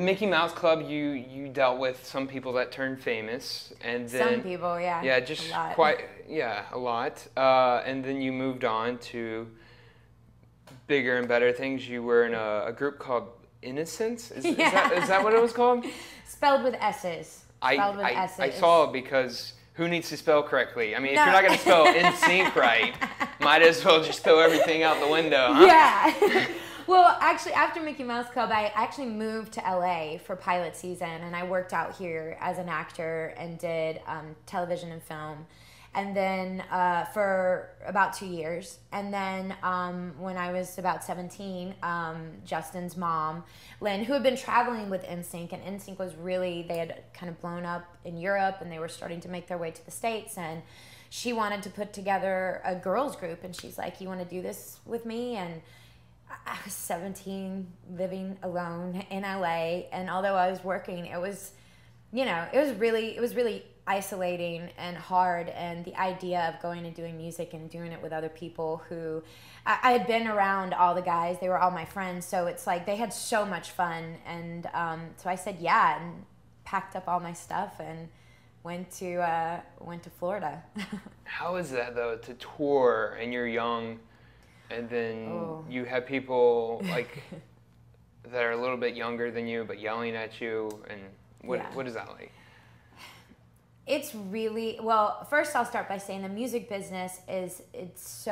Mickey Mouse Club, you dealt with some people that turned famous, and then Some people, yeah. yeah, just a lot. a lot. And then you moved on to bigger and better things. You were in a group called Innocence. Is that what it was called? Spelled with S's. I saw it because who needs to spell correctly? I mean, if you're not going to spell in sync right, might as well just throw everything out the window, huh? Yeah. Well, actually, after Mickey Mouse Club, I actually moved to LA for pilot season, and I worked out here as an actor and did television and film. And then for about 2 years. And then when I was about 17, Justin's mom, Lynn, who had been traveling with NSYNC, and NSYNC was really, they had kind of blown up in Europe, and they were starting to make their way to the States, and she wanted to put together a girls group, and she's like, you want to do this with me? And I was 17, living alone in LA, and although I was working, it was, you know, it was really isolating and hard, and the idea of going and doing music and doing it with other people who I had been around all the guys, they were all my friends, so it's like they had so much fun, and so I said yeah and packed up all my stuff and went to Florida. How is that though, to tour and you're young, and then you have people like that are a little bit younger than you but yelling at you, and what is that like? It's really, well, first I'll start by saying the music business it's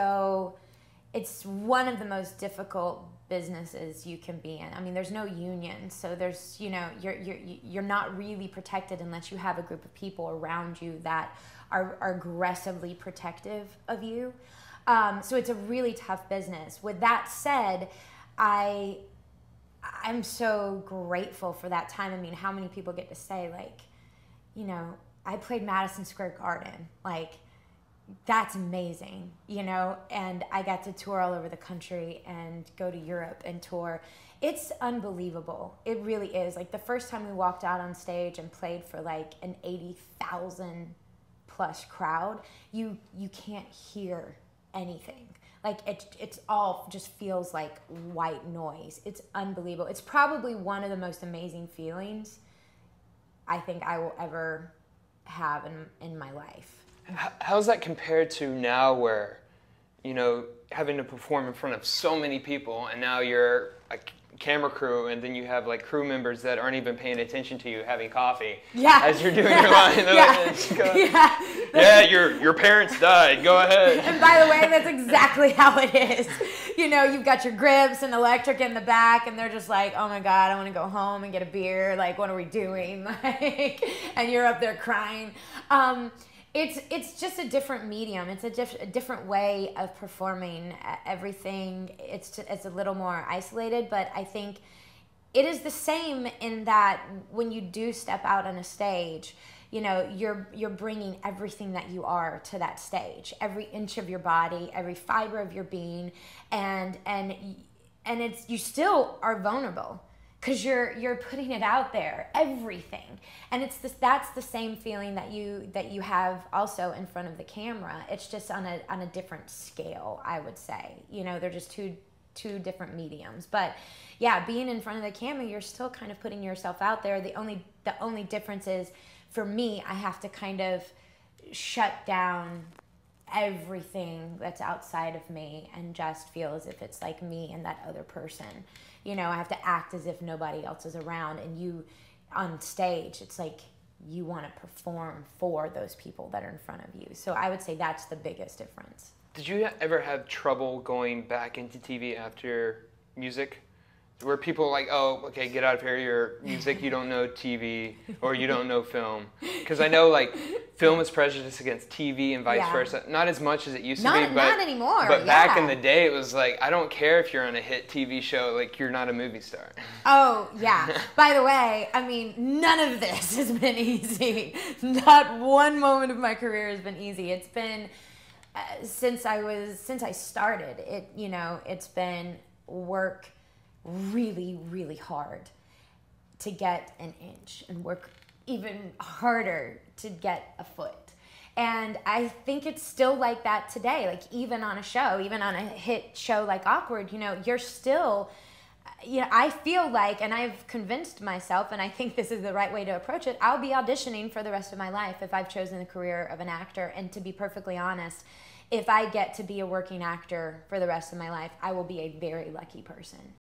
one of the most difficult businesses you can be in. I mean, there's no union, so there's, you know, you're not really protected unless you have a group of people around you that are aggressively protective of you. So it's a really tough business. With that said, I'm so grateful for that time. I mean, how many people get to say, like, you know, I played Madison Square Garden. Like, that's amazing, you know? And I got to tour all over the country and go to Europe and tour. It's unbelievable. It really is. Like, the first time we walked out on stage and played for like an 80,000 plus crowd, you can't hear anything. Like, it's all just feels like white noise. It's unbelievable. It's probably one of the most amazing feelings I think I will ever have in my life. How's that compared to now, where, you know, having to perform in front of so many people, and now you're a camera crew, and then you have like crew members that aren't even paying attention to you having coffee as you're doing your line? Your parents died, go ahead. And by the way, that's exactly how it is. You know, you've got your grips and electric in the back, and they're just like, oh my God, I want to go home and get a beer. Like, what are we doing? Like, and you're up there crying. It's just a different medium. It's a different way of performing everything. It's a little more isolated, but I think it is the same in that when you do step out on a stage, you know, you're bringing everything that you are to that stage, every inch of your body, every fiber of your being, and it's, you still are vulnerable. Because you're putting it out there, everything, and that's the same feeling that you have also in front of the camera. It's just on a different scale, I would say. You know, they're just two different mediums. But yeah, being in front of the camera, you're still kind of putting yourself out there. The only difference is, for me, I have to kind of shut down everything that's outside of me and just feel as if it's like me and that other person. You know, I have to act as if nobody else is around, and you on stage, it's like you want to perform for those people that are in front of you. So I would say that's the biggest difference. Did you ever have trouble going back into TV after music? Where people are like, oh, okay, get out of here, you're music, you don't know TV, or you don't know film. Because I know, like, film is prejudiced against TV and vice versa. Not as much as it used to be, but not anymore. But back in the day, it was like, I don't care if you're on a hit TV show, like, you're not a movie star. Oh, yeah. By the way, I mean, none of this has been easy. Not one moment of my career has been easy. It's been, since I started, it's been work really, really hard to get an inch and work even harder to get a foot. And I think it's still like that today. Like, even on a show, even on a hit show like Awkward, you know, you're still, you know, I feel like, and I've convinced myself, and I think this is the right way to approach it, I'll be auditioning for the rest of my life if I've chosen the career of an actor. And to be perfectly honest, if I get to be a working actor for the rest of my life, I will be a very lucky person.